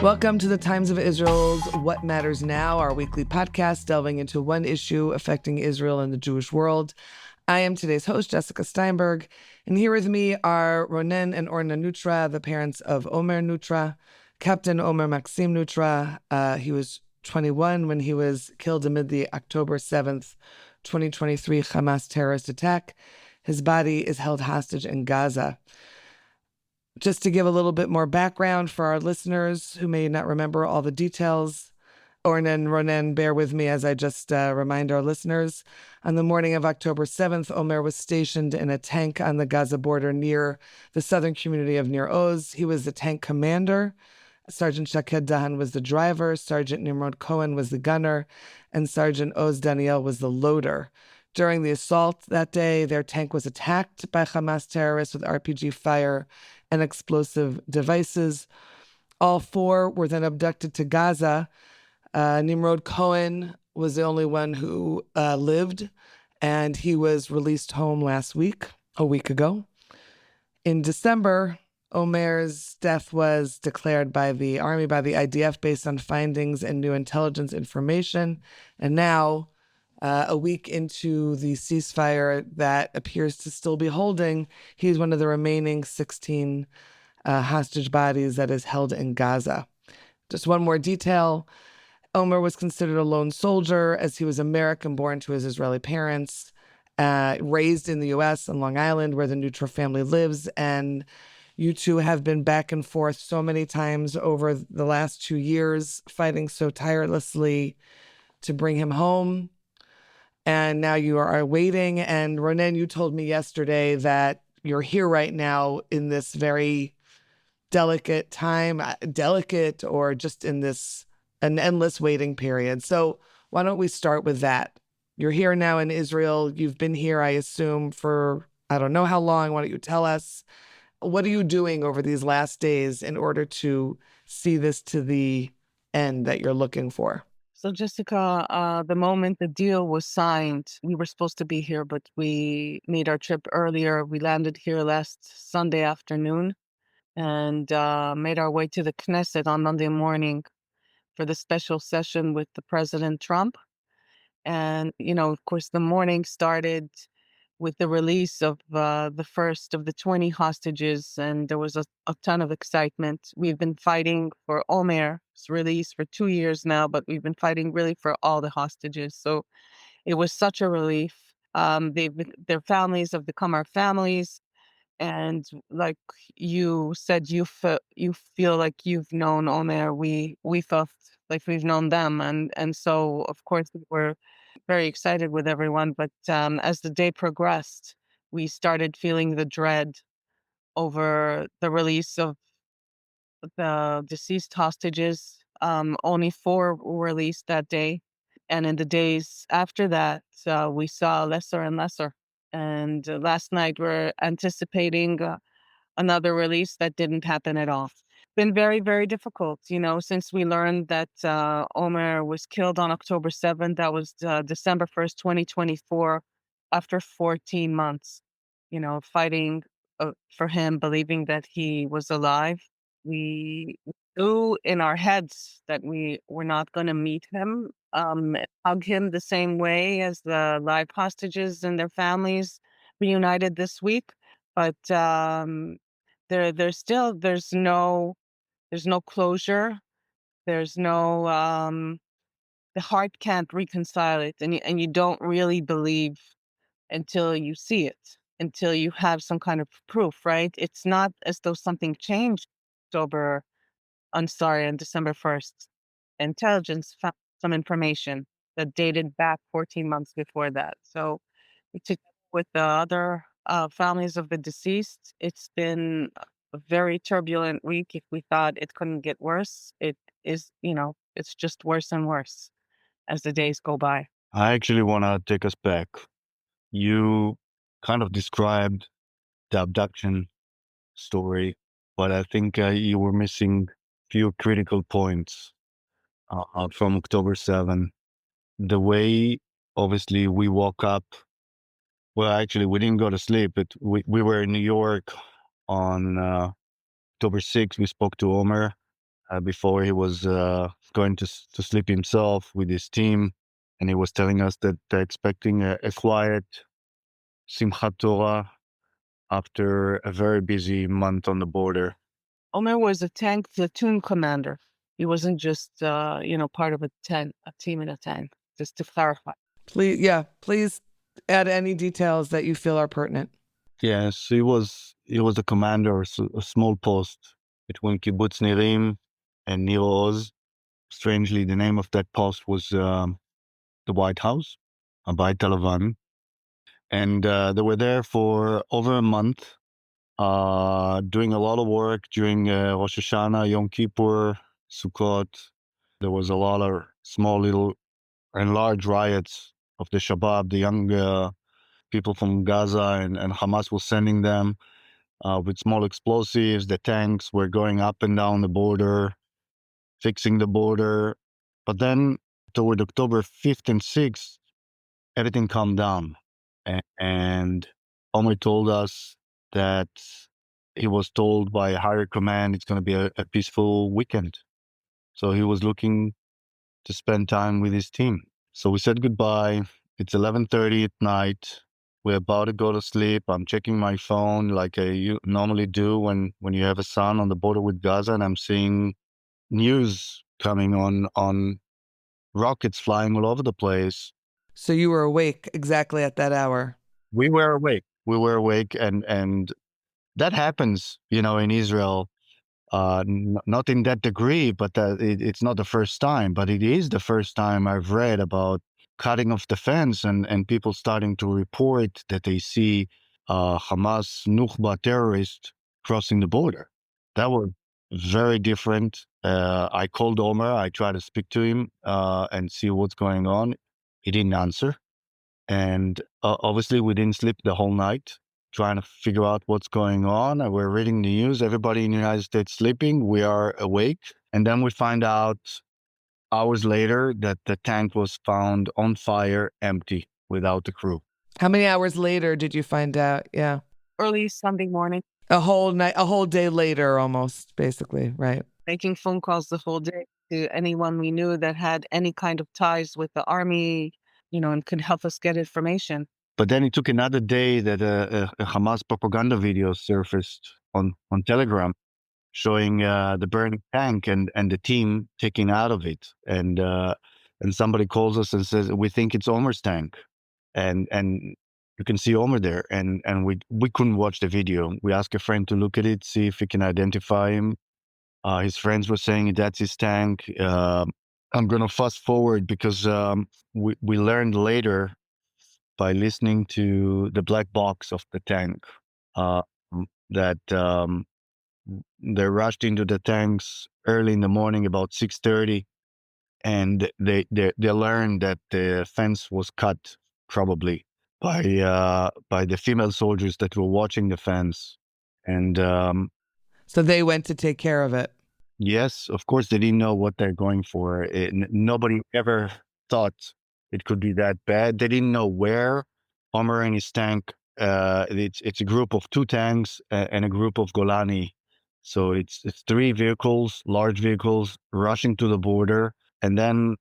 Welcome to the Times of Israel's What Matters Now, our weekly podcast delving into one issue affecting Israel and the Jewish world. I am today's host, Jessica Steinberg, and here with me are Ronen and Orna Neutra, the parents of Omer Neutra, Captain Omer Maxim Neutra. He was 21 when he was killed amid the October 7th, 2023 Hamas terrorist attack. His body is held hostage in Gaza. Just to give a little bit more background for our listeners who may not remember all the details, Orna and Ronen, bear with me as I just remind our listeners. On the morning of October 7th, Omer was stationed in a tank on the Gaza border near the southern community of Nir Oz. He was the tank commander. Sergeant Shaked Dahan was the driver. Sergeant Nimrod Cohen was the gunner. And Sergeant Oz Daniel was the loader. During the assault that day, their tank was attacked by Hamas terrorists with RPG fire and explosive devices. All four were then abducted to Gaza. Nimrod Cohen was the only one who lived, and he was released home a week ago. In December, Omer's death was declared by the army, by the IDF, based on findings and new intelligence information. And now, a week into the ceasefire that appears to still be holding, he's one of the remaining 16 hostage bodies that is held in Gaza. Just one more detail. Omer was considered a lone soldier as he was American born to his Israeli parents, raised in the U.S. on Long Island where the Neutra family lives. And you two have been back and forth so many times over the last 2 years, fighting so tirelessly to bring him home. And now you are waiting. And Ronen, you told me yesterday that you're here right now in this very delicate time, or just in an endless waiting period. So why don't we start with that? You're here now in Israel. You've been here, I assume, for I don't know how long. Why don't you tell us? What are you doing over these last days in order to see this to the end that you're looking for? So, Jessica, the moment the deal was signed, we were supposed to be here, but we made our trip earlier. We landed here last Sunday afternoon and made our way to the Knesset on Monday morning for the special session with the President Trump. And, of course, the morning started with the release of the first of the 20 hostages, and there was a ton of excitement. We've been fighting for Omer's release for 2 years now, but we've been fighting really for all the hostages. So it was such a relief. Their families have become our families. And like you said, you feel like you've known Omer. We felt like we've known them, and so of course we were very excited with everyone. But as the day progressed, we started feeling the dread over the release of the deceased hostages. Only 4 were released that day, and in the days after that, we saw lesser and lesser. And last night we're anticipating another release that didn't happen at all. Been very, very difficult, since we learned that Omer was killed on October 7th. That was December 1st, 2024, after 14 months, fighting for him, believing that he was alive. We knew in our heads that we were not going to meet him, hug him the same way as the live hostages and their families reunited this week. But there's no closure. There's no the heart can't reconcile it, and you don't really believe until you see it, until you have some kind of proof, right? It's not as though something changed on December 1st. Intelligence found some information that dated back 14 months before that. So together with the other families of the deceased, it's been a very turbulent week. If we thought it couldn't get worse, it is, it's just worse and worse as the days go by. I actually want to take us back. You kind of described the abduction story, but I think you were missing few critical points from October 7. The way, obviously, we woke up. Well, actually, we didn't go to sleep, but we were in New York on October 6th. We spoke to Omer. before he was going to sleep himself with his team. And he was telling us that they're expecting a quiet Simchat Torah after a very busy month on the border. Omer was a tank platoon commander. He wasn't just, part of a team in a tank, just to clarify. Please add any details that you feel are pertinent. Yes, he was the commander of a small post between Kibbutz Nirim and Nir Oz. Strangely, the name of that post was the White House, Abayit Halavan. And they were there for over a month, doing a lot of work during Rosh Hashanah, Yom Kippur, Sukkot. There was a lot of small, little, and large riots of the Shabab, the young people from Gaza, and Hamas was sending them with small explosives. The tanks were going up and down the border, fixing the border. But then toward October 5th and 6th, everything calmed down. And Omer told us that he was told by higher command it's going to be a peaceful weekend. So he was looking to spend time with his team. So we said goodbye. It's 11:30 at night. We're about to go to sleep. I'm checking my phone like I normally do when you have a son on the border with Gaza, and I'm seeing news coming on rockets flying all over the place. So you were awake exactly at that hour. We were awake. And that happens, in Israel. Not in that degree, but it's not the first time. But it is the first time I've read about cutting off the fence and people starting to report that they see Hamas Nukhba terrorists crossing the border. That was very different. I called Omer. I tried to speak to him and see what's going on. He didn't answer. And obviously, we didn't sleep the whole night trying to figure out what's going on. And we're reading the news. Everybody in the United States sleeping. We are awake. And then we find out hours later that the tank was found on fire, empty, without the crew. How many hours later did you find out? Yeah. Early Sunday morning, A whole day later, almost, basically, right? making phone calls the whole day to anyone we knew that had any kind of ties with the army, and could help us get information. But then it took another day that a Hamas propaganda video surfaced on Telegram showing the burning tank and the team taking out of it. And somebody calls us and says, we think it's Omer's tank. And you can see Omer there. And we couldn't watch the video. We asked a friend to look at it, see if we can identify him. His friends were saying that's his tank. I'm going to fast forward because we learned later by listening to the black box of the tank that they rushed into the tanks early in the morning, about 6:30, and they learned that the fence was cut probably by the female soldiers that were watching the fence, and So they went to take care of it. yes, of course, they didn't know what they're going for. Nobody ever thought it could be that bad. They didn't know where Omer and his tank. It's a group of 2 tanks and a group of Golani. So it's 3 vehicles, large vehicles, rushing to the border. And then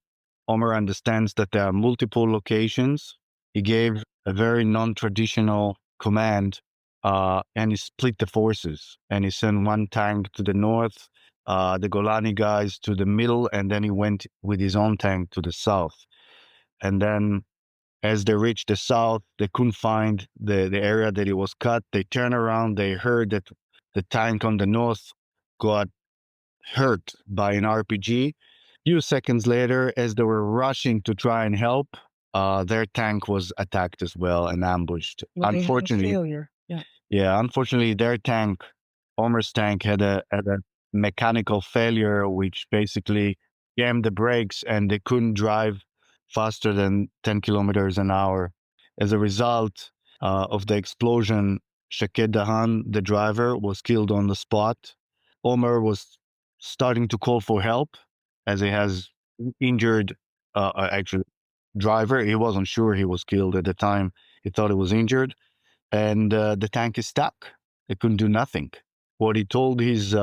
Omer understands that there are multiple locations. He gave a very non-traditional command, and he split the forces. And he sent 1 tank to the north, the Golani guys to the middle, and then he went with his own tank to the south. And then as they reached the south, they couldn't find the area that it was cut. They turned around. They heard that the tank on the north got hurt by an RPG. Few seconds later, as they were rushing to try and help, their tank was attacked as well and ambushed. Unfortunately, failure. Yeah. yeah, unfortunately, their tank, Omer's tank, had a mechanical failure, which basically jammed the brakes, and they couldn't drive faster than 10 kilometers an hour. As a result of the explosion, Shaked Dahan, the driver, was killed on the spot. Omer was starting to call for help as he has injured, actually, driver. He wasn't sure he was killed at the time. He thought he was injured, and the tank is stuck. They couldn't do nothing. What he told his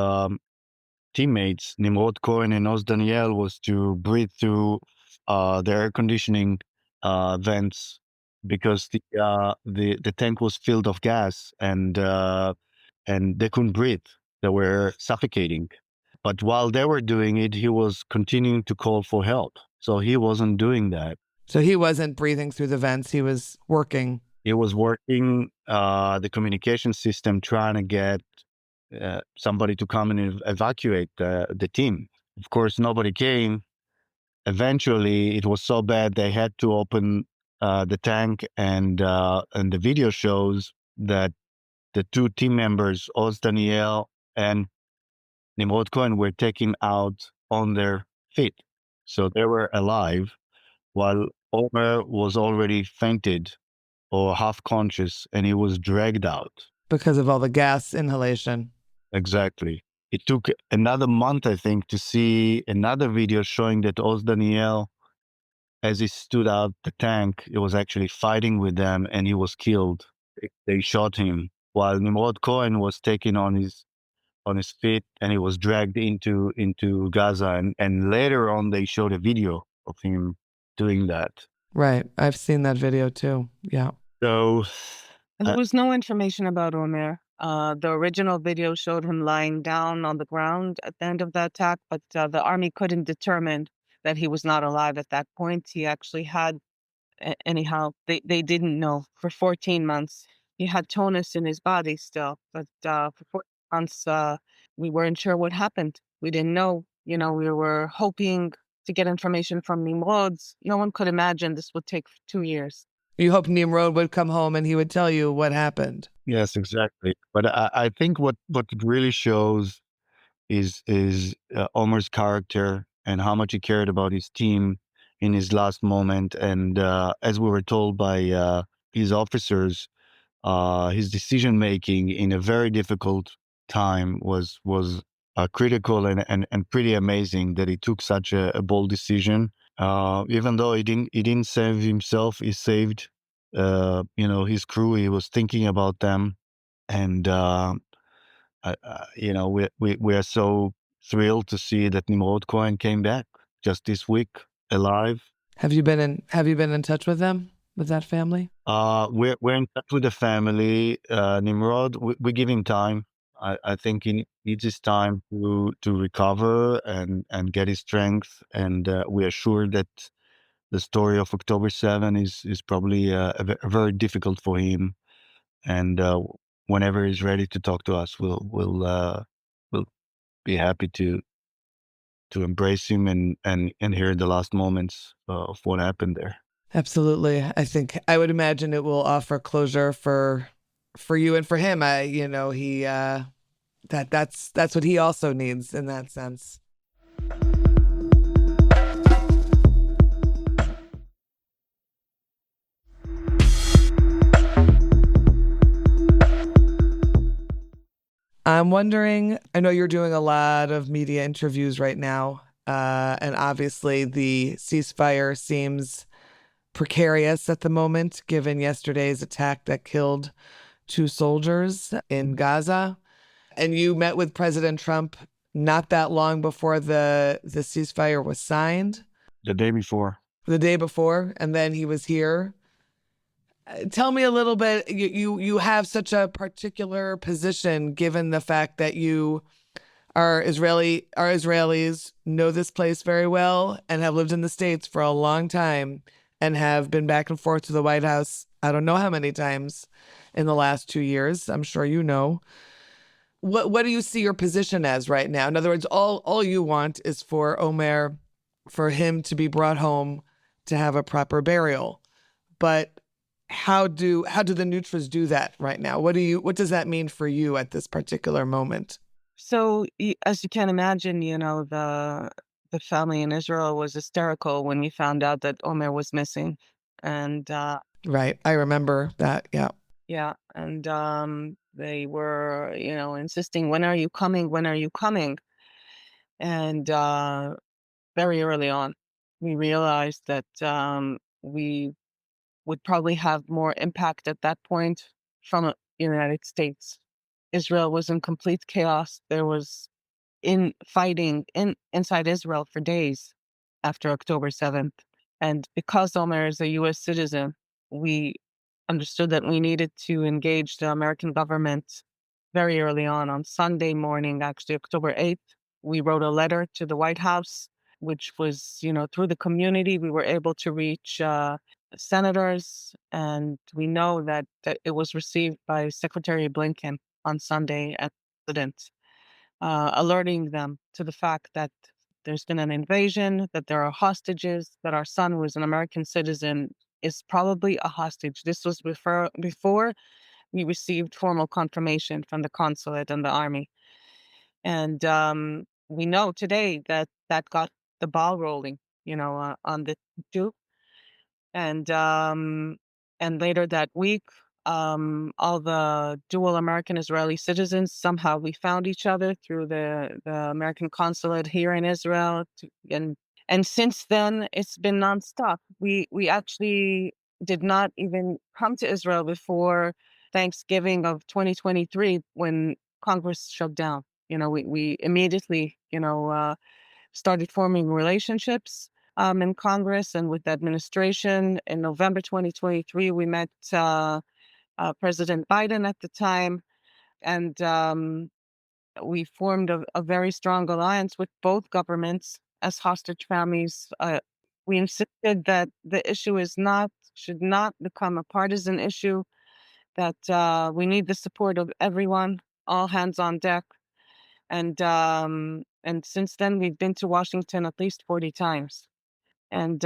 teammates, Nimrod Cohen and Oz Daniel, was to breathe through the air conditioning vents because the tank was filled of gas and they couldn't breathe. They were suffocating. But while they were doing it, he was continuing to call for help. So he wasn't doing that. So he wasn't breathing through the vents, he was working. He was working the communication system, trying to get somebody to come and evacuate the team. Of course, nobody came. Eventually, it was so bad they had to open the tank, and the video shows that the two team members, Oz Daniel and Nimrod Cohen, were taken out on their feet. So they were alive, while Omer was already fainted or half conscious, and he was dragged out. Because of all the gas inhalation. Exactly. It took another month, I think, to see another video showing that Oz Daniel, as he stood out the tank, he was actually fighting with them and he was killed. They shot him while Nimrod Cohen was taken on his feet and he was dragged into Gaza. And later on, they showed a video of him doing that. Right. I've seen that video too. Yeah. So There was no information about Omer. The original video showed him lying down on the ground at the end of the attack, but the army couldn't determine that he was not alive at that point. He actually had, anyhow, they didn't know for 14 months. He had tonus in his body still, but for 14 months, we weren't sure what happened. We didn't know. We were hoping to get information from Nimrod. No one could imagine this would take 2 years. You hope Nimrod would come home and he would tell you what happened. yes, exactly. But I think what it really shows is Omer's character and how much he cared about his team in his last moment. And as we were told by his officers, his decision making in a very difficult time was critical and pretty amazing that he took such a bold decision. Even though he didn't save himself, he saved his crew. He was thinking about them, and we are so thrilled to see that Nimrod Cohen came back just this week alive. Have you been in touch with them, with that family? We're in touch with the family. Nimrod, we give him time. I think he needs his time to recover and get his strength. And we are sure that the story of October 7 is probably very difficult for him. And whenever he's ready to talk to us, we'll be happy to embrace him and hear the last moments of what happened there. Absolutely. I would imagine it will offer closure for you and for him. He that's what he also needs in that sense. I'm wondering, I know you're doing a lot of media interviews right now, and obviously the ceasefire seems precarious at the moment, given yesterday's attack that killed 2 soldiers in Gaza. And you met with President Trump not that long before the ceasefire was signed. The day before. The day before, and then he was here. Tell me a little bit. You have such a particular position, given the fact that you are Israelis, know this place very well, and have lived in the States for a long time, and have been back and forth to the White House, I don't know how many times in the last 2 years. I'm sure you know. What do you see your position as right now? In other words, all you want is for Omer, for him to be brought home to have a proper burial. But how do the Neutras do that right now? What does that mean for you at this particular moment? So, as you can imagine, the family in Israel was hysterical when we found out that Omer was missing, and Right, I remember that. Yeah, yeah, and they were, insisting, "When are you coming? When are you coming?" And very early on, we realized that we would probably have more impact at that point from the United States. Israel was in complete chaos. There was in fighting inside Israel for days after October 7th. And because Omer is a U.S. citizen, we understood that we needed to engage the American government very early on Sunday morning, actually October 8th. We wrote a letter to the White House, which was, through the community, we were able to reach senators. And we know that it was received by Secretary Blinken on Sunday at the President, alerting them to the fact that there's been an invasion, that there are hostages, that our son, who is an American citizen, is probably a hostage. This was before we received formal confirmation from the consulate and the army. And we know today that got the ball rolling, on the issue. And later that week, all the dual American Israeli citizens, somehow we found each other through the American consulate here in Israel. And since then, it's been nonstop. We actually did not even come to Israel before Thanksgiving of 2023, when Congress shut down. We immediately, started forming relationships in Congress and with the administration. In November 2023, we met President Biden at the time, and we formed a very strong alliance with both governments as hostage families. We insisted that the issue should not become a partisan issue, that we need the support of everyone, all hands on deck. And since then, we've been to Washington at least 40 times. And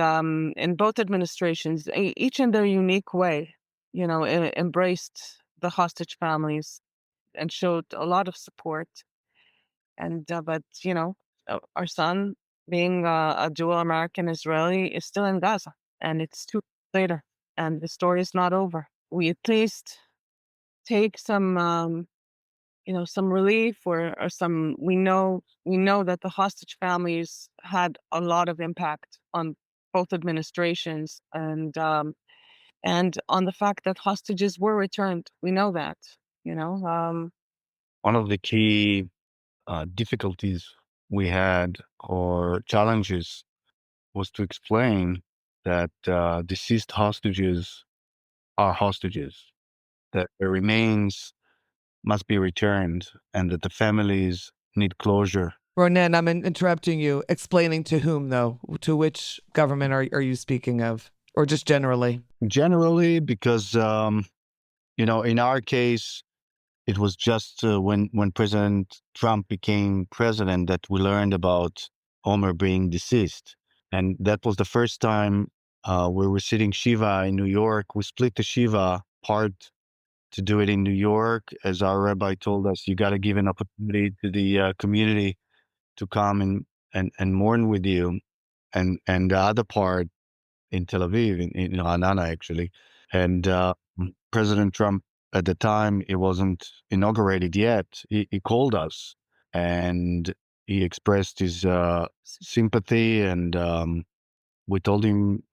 in both administrations, each in their unique way, embraced the hostage families and showed a lot of support. And but our son, being a dual American Israeli, is still in Gaza, and it's 2 years later, and the story is not over. We at least take some some relief, or some. We know that the hostage families had a lot of impact on both administrations, and on the fact that hostages were returned. We know that. One of the key difficulties we had, or challenges, was to explain that deceased hostages are hostages, that their remains must be returned, and that the families need closure. Ronen, I'm interrupting you. Explaining to whom, though? To which government are you speaking of? Or just generally? Generally, because, in our case, it was just when President Trump became president that we learned about Omer being deceased. And that was the first time we were sitting Shiva in New York. We split the Shiva part to do it in New York. As our rabbi told us, you got to give an opportunity to the community to come and mourn with you. And the other part in Tel Aviv, in Ra'anana, actually. And President Trump, at the time, it wasn't inaugurated yet. He called us and he expressed his sympathy, and we told him,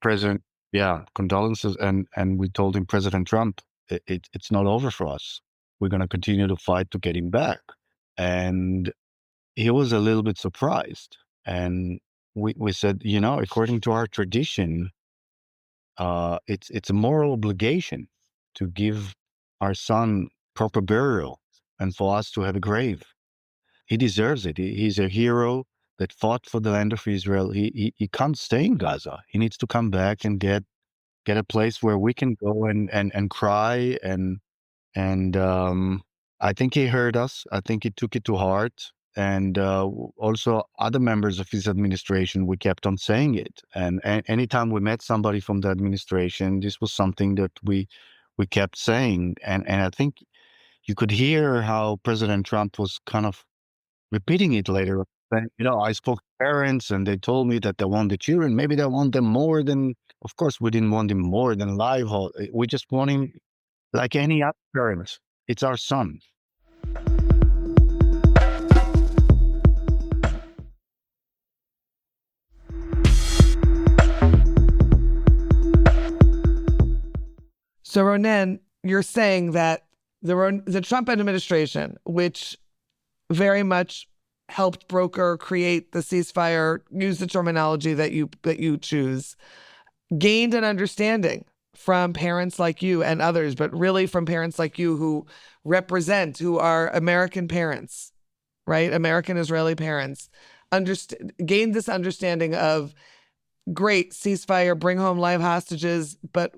President, yeah, condolences, and we told him, President Trump, it's not over for us. We're going to continue to fight to get him back. And he was a little bit surprised. And we said, according to our tradition, it's a moral obligation to give our son proper burial and for us to have a grave. He deserves it. He's a hero that fought for the land of Israel. He can't stay in Gaza. He needs to come back and get a place where we can go and cry. And I think he heard us. I think he took it to heart. And also other members of his administration, we kept on saying it. And anytime we met somebody from the administration, this was something that we kept saying. And I think you could hear how President Trump was kind of repeating it later. I spoke to parents and they told me that they want the children. Maybe they want them more than, of course, we didn't want him more than live. We just want him like any other parents. It's our son. So, Ronen, you're saying that the Trump administration, which very much helped broker, create the ceasefire, use the terminology that you choose, gained an understanding from parents like you and others, but really from parents like you who are American parents, right? American Israeli parents, gained this understanding of great ceasefire, bring home live hostages, but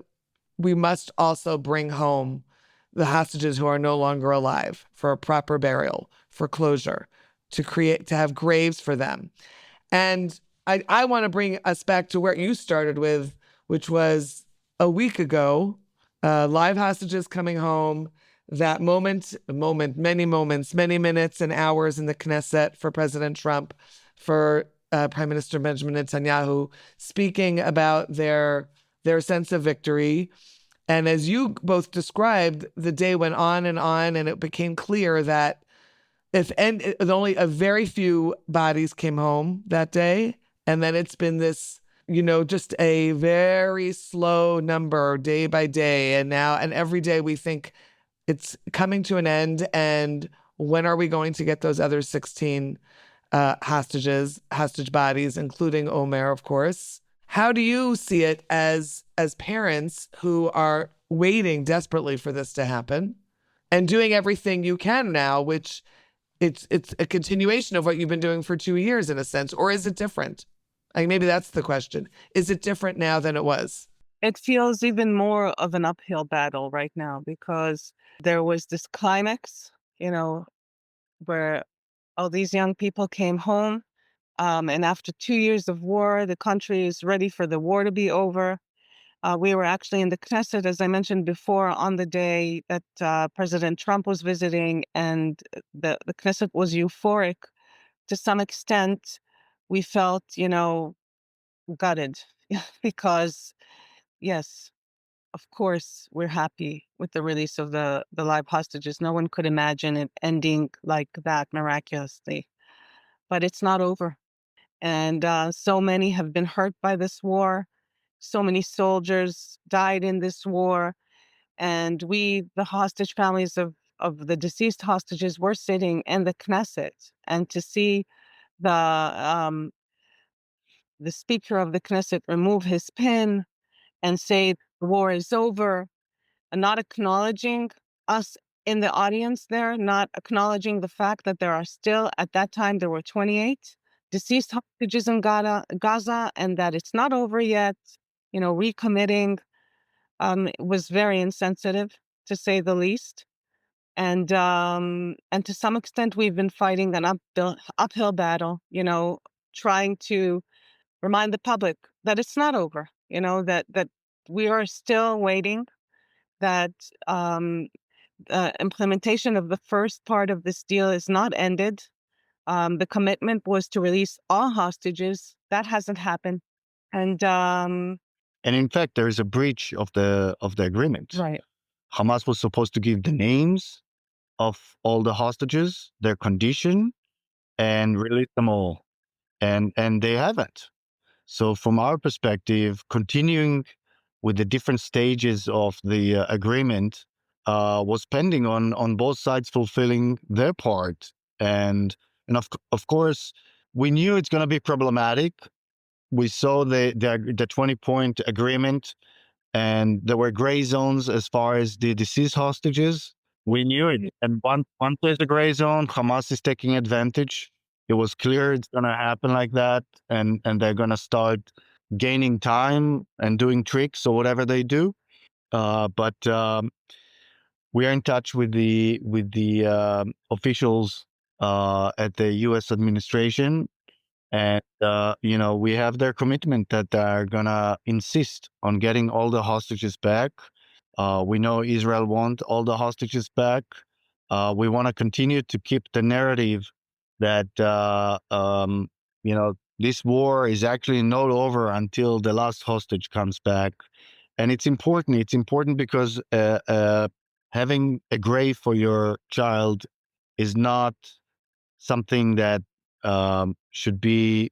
we must also bring home the hostages who are no longer alive for a proper burial, for closure, to have graves for them. And I want to bring us back to where you started with, which was a week ago, live hostages coming home, that many moments, many minutes and hours in the Knesset for President Trump, for Prime Minister Benjamin Netanyahu, speaking about their sense of victory. And as you both described, the day went on, and it became clear that only a very few bodies came home that day. And then it's been this, just a very slow number day by day. And every day we think it's coming to an end. And when are we going to get those other 16 hostage bodies, including Omer, of course? How do you see it as parents who are waiting desperately for this to happen and doing everything you can now, which it's a continuation of what you've been doing for 2 years in a sense, or is it different? Maybe that's the question. Is it different now than it was? It feels even more of an uphill battle right now because there was this climax, where all these young people came home. And after 2 years of war, the country is ready for the war to be over. We were actually in the Knesset, as I mentioned before, on the day that President Trump was visiting, and the Knesset was euphoric. To some extent, we felt, gutted because, yes, of course, we're happy with the release of the live hostages. No one could imagine it ending like that miraculously. But it's not over. And so many have been hurt by this war. So many soldiers died in this war. And we, the hostage families of the deceased hostages, were sitting in the Knesset. And to see the speaker of the Knesset remove his pin and say the war is over, and not acknowledging us in the audience there, not acknowledging the fact that there are still, at that time, there were 28 deceased hostages in Gaza, and that it's not over yet, recommitting, was very insensitive, to say the least. And to some extent, we've been fighting an uphill battle, trying to remind the public that it's not over, that we are still waiting, that implementation of the first part of this deal is not ended. The commitment was to release all hostages. That hasn't happened. And in fact, there is a breach of the agreement. right. Hamas was supposed to give the names of all the hostages, their condition, and release them all. And they haven't. So from our perspective, continuing with the different stages of the agreement was pending on both sides fulfilling their part. And of course, we knew it's going to be problematic. We saw the 20-point agreement, and there were gray zones as far as the deceased hostages. We knew it. And once there's a gray zone, Hamas is taking advantage. It was clear it's going to happen like that, and they're going to start gaining time and doing tricks or whatever they do. But we are in touch with the officials at the U.S. administration, and we have their commitment that they're gonna insist on getting all the hostages back. We know Israel wants all the hostages back. We want to continue to keep the narrative that this war is actually not over until the last hostage comes back. And it's important. It's important because having a grave for your child is not something that should be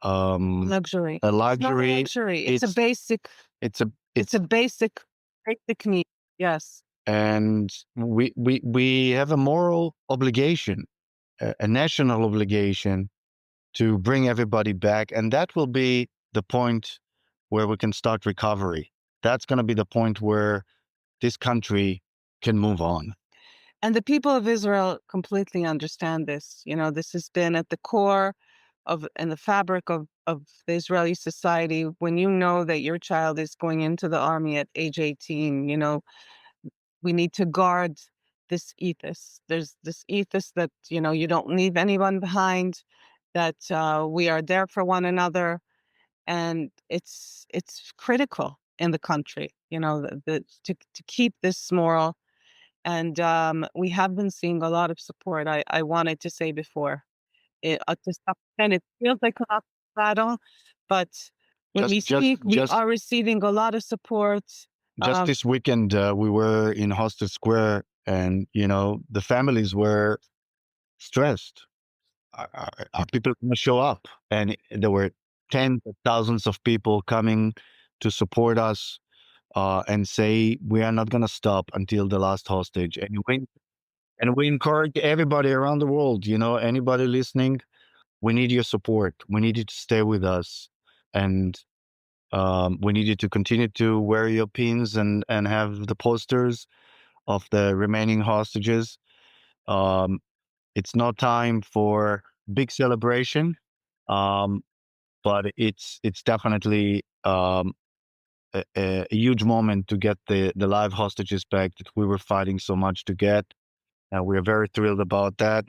Luxury. a It's not a luxury. luxury. It's a basic. It's a It's a basic need. Yes. and we have a moral obligation, a national obligation to bring everybody back. And that will be the point where we can start recovery. That's going to be the point where this country can move on. And the people of Israel completely understand this. This has been at the core of and the fabric of the Israeli society. When you know that your child is going into the army at age 18, we need to guard this ethos. There's this ethos that, you don't leave anyone behind, that we are there for one another. And it's critical in the country, to keep this moral. And we have been seeing a lot of support. I wanted to say before, to some extent, it feels like an uphill battle, but when we speak, we are receiving a lot of support. Just this weekend, we were in Hostel Square, and the families were stressed. Are people going to show up? And there were tens of thousands of people coming to support us and say we are not going to stop until the last hostage. And we encourage everybody around the world. Anybody listening, we need your support. We need you to stay with us, and we need you to continue to wear your pins and have the posters of the remaining hostages. It's not time for big celebration, but it's definitely a huge moment to get the live hostages back that we were fighting so much to get. And we're very thrilled about that,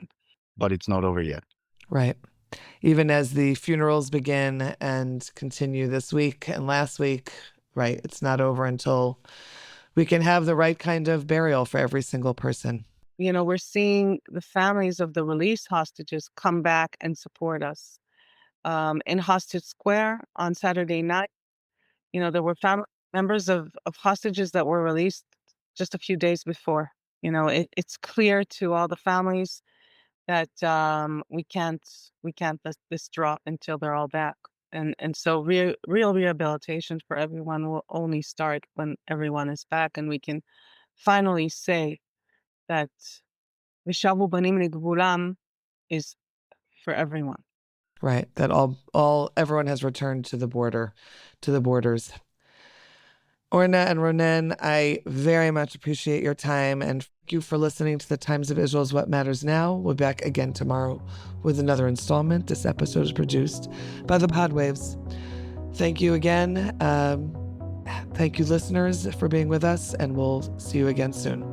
but it's not over yet. Right. Even as the funerals begin and continue this week and last week, right, it's not over until we can have the right kind of burial for every single person. We're seeing the families of the released hostages come back and support us. In Hostage Square on Saturday night, there were family members of hostages that were released just a few days before. It's clear to all the families that we can't let this drop until they're all back. And so real rehabilitation for everyone will only start when everyone is back, and we can finally say that Vishavu Banim Ligvulam is for everyone. Right. That everyone has returned to the borders. Orna and Ronen, I very much appreciate your time, and thank you for listening to the Times of Israel's What Matters Now. We'll be back again tomorrow with another installment. This episode is produced by the Podwaves. Thank you again. Thank you, listeners, for being with us, and we'll see you again soon.